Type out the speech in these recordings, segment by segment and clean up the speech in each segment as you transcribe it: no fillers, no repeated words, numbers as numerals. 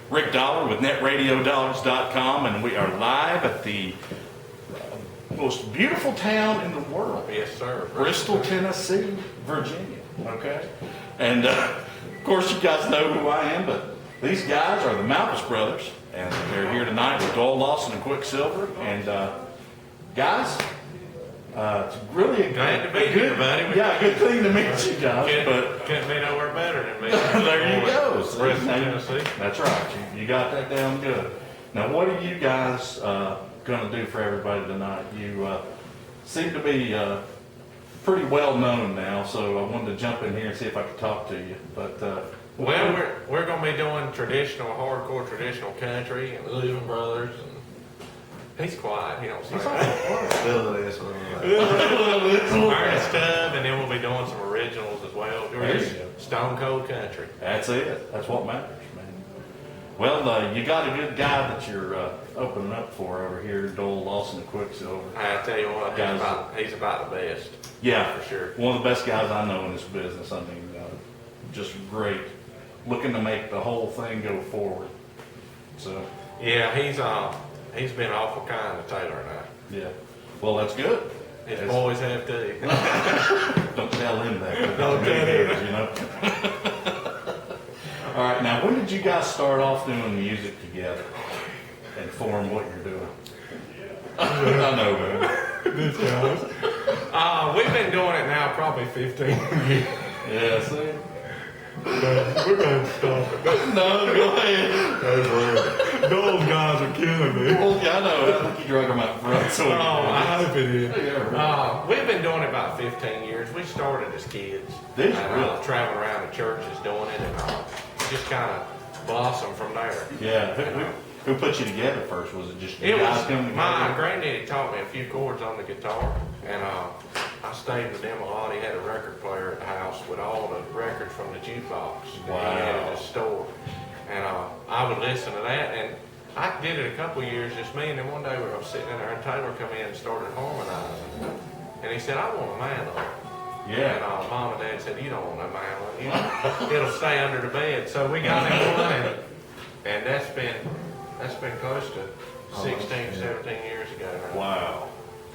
Rick Dollar with NetRadioDollars.com, and we are live at the most beautiful town in the world. Yes, sir. Bristol, Tennessee, Virginia. Okay? And of course, you guys know who I am, but these guys are the Malpass Brothers, and they're here tonight with Doyle Lawson and Quicksilver. And guys, it's really a Glad to be here, buddy. Yeah, good thing to meet you guys. Can't be nowhere better than me. There you go. See, Bristol, Tennessee. That's right. You got that down good. Now, what are you guys going to do for everybody tonight? You seem to be pretty well known now, so I wanted to jump in here and see if I could talk to you. But Well, we're going to be doing hardcore traditional country and Living Brothers. And he's quiet. He don't say Iron Stub, and then we'll be doing some originals as well. Stone Cold Country. That's it. That's what matters, man. Well, you got a good guy that you're opening up for over here, Doyle Lawson and Quicksilver. I tell you what, he's about the best. Yeah, for sure. One of the best guys I know in this business. I mean, just great. Looking to make the whole thing go forward. So. Yeah, he's been awful kind to Taylor and I. Yeah. Well, that's good. His boys have too. Don't tell him that. Don't tell him. You know. All right. Now, when did you guys start off doing music together and form what you're doing? I know, man. These guys. We've been doing it now probably 15 years. Yeah. See. We're going to stop it. No, go ahead. Those guys are killing me. Well, yeah, I know. I think you drug them out front. So I hope it is. Yeah, right. We've been doing it about 15 years. We started as kids. Did you really? Traveling around the churches doing it, and just kind of blossomed from there. Yeah. Who put you together first? Was it just you guys coming together? My granddaddy taught me a few chords on the guitar, and I stayed with him a lot. He had a record player at the house with all the records from the jukebox. Wow. He had at his store. And I would listen to that, and I did it a couple years, just me, and then one day I was sitting in there, and Taylor come in and started harmonizing. And he said, I want a mandolin. Yeah. And Mom and Dad said, you don't want a mandolin. It'll stay under the bed. So we got him one, and that's been close to 16, 17 years ago now. Wow.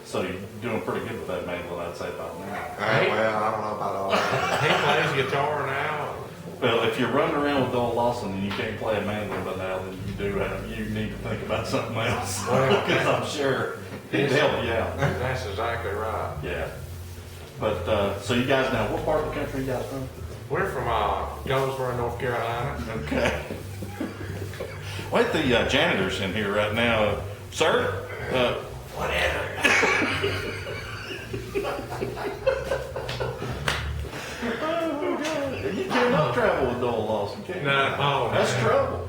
So you're doing pretty good with that mandolin, I'd say, about now. Well, I don't know about all that. He plays guitar now. Well, if you're running around with Doyle Lawson and you can't play a mandolin by now, then you need to think about something else. Because I'm sure he'd help you out. That's exactly right. Yeah. But, so you guys now, what part of the country you guys from? We're from Goldsboro, North Carolina. Okay. Wait, the janitor's in here right now. Sir? Whatever. You cannot travel with Doyle Lawson, can you? No, That's trouble.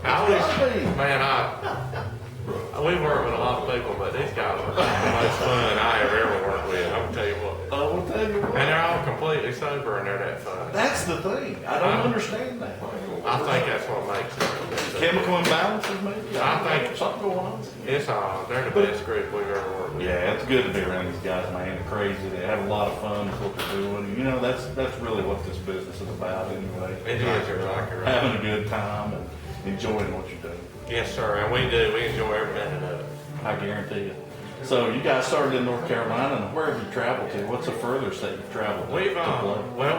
We've worked with a lot of people, but these guys are the most fun I have ever worked with. I'm gonna tell you what. I will tell you what. And they're all completely sober, and they're that fun. That's the thing. I don't understand that. I think that's what makes it. Chemical imbalances, maybe? I think something going on. It's they're the best group we've ever worked with. Yeah, it's good to be around these guys, man. They're crazy. They have a lot of fun with what they're doing. You know, that's really what this business is about anyway. It is, you're exactly right. Having a good time and enjoying what you're doing. Yes, sir, and we do. We enjoy every minute of it. I guarantee you. So you guys started in North Carolina, and where have you traveled to? What's the furthest that you've traveled to? We've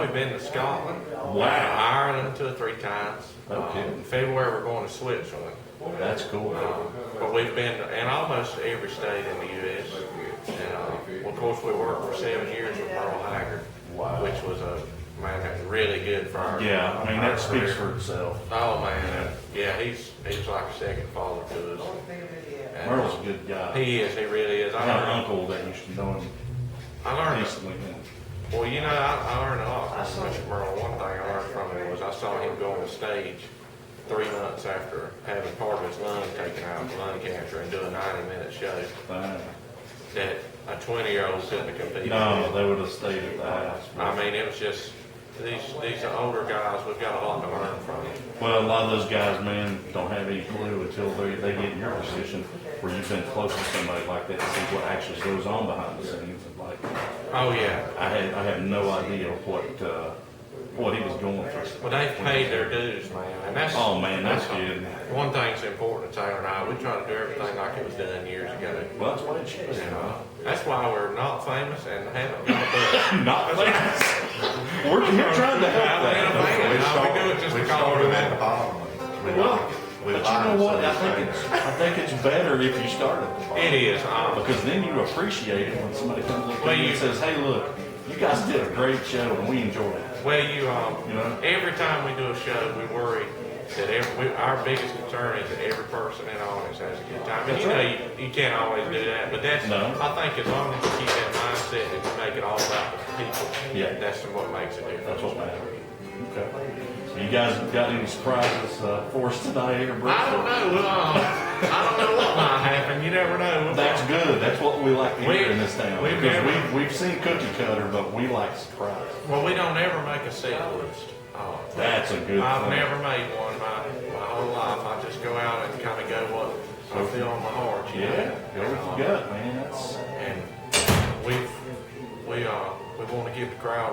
we've been to Scotland, Ireland 2 or 3 times. Okay. In February we're going to Switzerland. That's cool. But we've been in almost every state in the U.S. And of course we worked for 7 years with Merle Haggard, which was really good for our. Yeah, I mean that speaks for itself. Oh man, yeah, he's like a second father to us. And Merle's a good guy. He is. He really is. I had an uncle that used to know him recently. Well, you know, I learned a lot from Mr. Merle. One thing I learned from him was I saw him go on the stage 3 months after having part of his lung taken out with lung cancer and do a 90-minute show. That a 20-year-old couldn't have competed. No, they would have stayed at the house. I mean, it was just these older guys. We've got a lot to learn from them. Well, a lot of those guys, man, don't have any clue until they get in your position where you've been close to somebody like that to see what actually goes on behind the scenes. And like, oh yeah, I have no idea what what he was going through. Well, they've paid their dues, man, and that's. Oh man, that's good. One thing's important to Taylor and I. We try to do everything like it was done years ago. Well, that's what it should be. That's why we're not famous and haven't got a Not famous. We're trying to help that. We do it just We because started we're at the that. bottom. We Well, like it. We but like you know what? it, so I think it's better if you start at the bottom. It is. Because then you appreciate it when somebody comes up to Well, you you- and says, "Hey, look, you guys did a great show and we enjoyed it." Well, You know? every time we do a show, we worry that our biggest concern is that every person in the audience has a good time. And That's you know, right. you can't always do that, but that's, No. I think as long as you keep that mindset and you make it all about the people, Yeah. that's what makes a That's difference. what matters. Okay. So you guys got any surprises for us tonight here in Bristol? I don't know. I don't know what might happen. You never know. That's good. That's what we like to hear in this town. we've Because never- we've seen cookie cutter, but we like surprise. Well, we don't ever make a set list. That's a good I've thing. never made one my whole life. I just go out and kind of go what I feel on my heart. You know? Yeah, go with your gut, man. That's And we want to give the crowd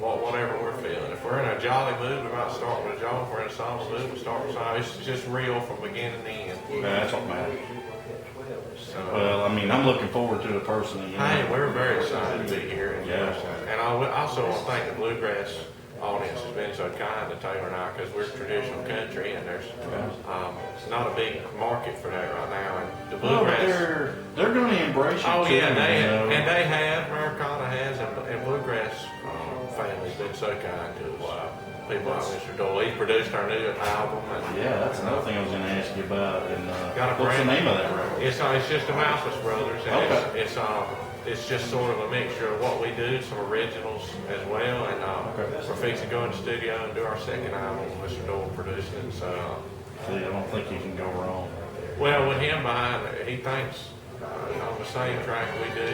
whatever we're feeling. If we're in a jolly mood, we might start with a jolly. If we're in a somber mood, we start with somber. It's just real from beginning to end. that's what matters. So, Well, I mean, I'm looking forward to it personally. You know? hey, we're very excited to be here. Yeah. And I also want to thank the bluegrass audience has been so kind to Taylor and I, because we're traditional country and there's not a big market for that right now. And the Well, but bluegrass. they're going to embrace it Oh too, yeah, you know? and they have. Americana has, and bluegrass family's been so kind to us. Wow. People like Mr. Doyle, he produced our new album. And, Yeah, that's another thing I was going to ask you about. And Got a what's the brand- name of that record? It's just the Malpass Brothers, and Okay. it's just sort of a mixture of what we do, some originals as well, and Okay. we're fixing to go in the studio and do our second album. Mr. Doyle producing it, so. See, I don't think you can go wrong. Well, with him behind it, he thinks on the same track we do.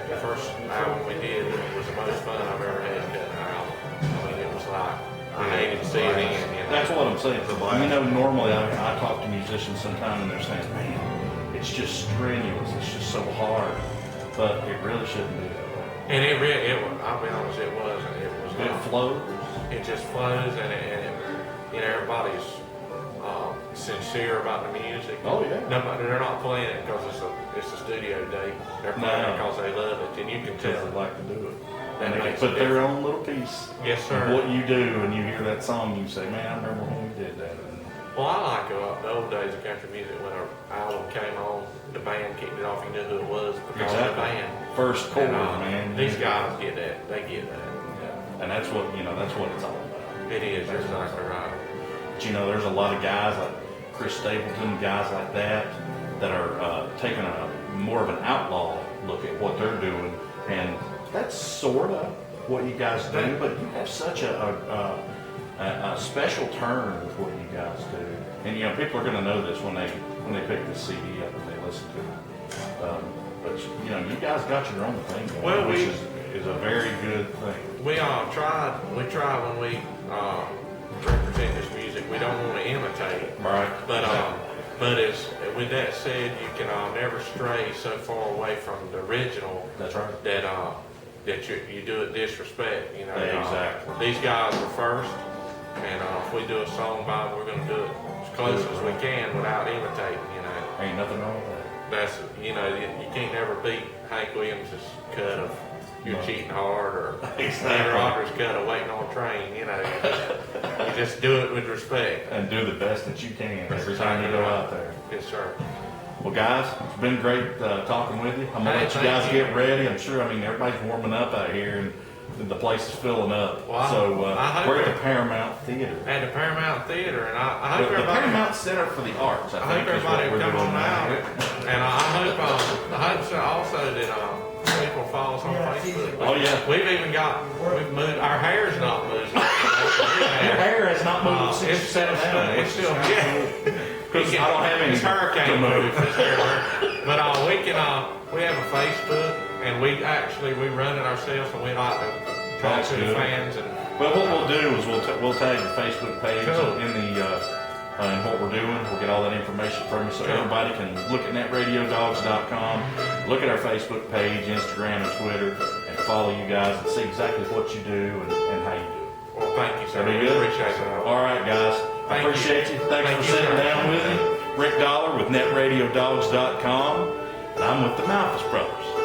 The first album we did was the most fun I've ever had cutting an album. I mean, it was like I hated to see it end. You know? That's what I'm saying. You know, normally I talk to musicians sometimes and they're saying, man, it's just strenuous. It's just so hard. But it really shouldn't be that way. And it really, I'll be honest, it wasn't. It was It not. flows. It just flows, and you know, everybody's sincere about the music. Oh, yeah. Nobody, they're not playing it because it's a studio date. They're playing it because they love it, and you can Because tell. they like to do it. That And they can makes a put their own little piece Yes, of sir. what you do, and you hear that song, you say, man, I remember when we did that. Well, I like the old days of country music when an album came on, the band kicked it off, you knew who it was because of the band. First chord, And, man. These guys get that. They get that. And that's what, that's what it's all about. It is. You're exactly right. But there's a lot of guys like Chris Stapleton, guys like that are taking a more of an outlaw look at what they're doing, and that's sort of what you guys do. But you have such a special turn with what you guys do, and people are going to know this when they pick this CD up and they listen to it. But you guys got your own thing going, Well, which is a very good thing. We try when we represent this music. We don't want to imitate, Right. but with that said, you can never stray so far away from the original. That's right. That you do it disrespect. Exactly. These guys were first, and if we do a song by them, we're going to do it as close as we can without imitating. Ain't nothing wrong with that. That's you can't never beat Hank Williams' cut of "You're Cheating Hard" or Kenny Rogers' cut of "Waiting on a Train." You just do it with respect And do the best that you can every time you go out there. Yes, sir. Well, guys, it's been great talking with you. I'm going to Hey, let you thank guys you. get ready. I'm sure, everybody's warming up out here, and the place is filling up. Well, So I hope we're at it- the Paramount Theater. At the Paramount Theater, and I hope The everybody. Paramount Center for the Arts, I I hope think is what everybody we're will come doing on now. out, and I hope so also that people follow us on Facebook. Oh, yeah. We've moved. Our hair's not moved. Your hair has not moved since you It's sat down. It's still Because I don't have any It's hurricane to move. proof. This hair. But we have a Facebook, and we run it ourselves, and we like to talk That's to the good. fans and. Well, what we'll do is we'll tag the Facebook page Cool. in what we're doing. We'll get all that information from you so Cool. everybody can look at netradiodogs.com, look at our Facebook page, Instagram, and Twitter, and follow you guys and see exactly what you do and how you do it. Well, Thank you, sir. That'd be We good. appreciate it. All right, guys. I Thank you. appreciate you. Thanks Thank for you, sitting sir. down with me. Rick Dollar with NetRadioDogs.com, and I'm with the Malpass Brothers.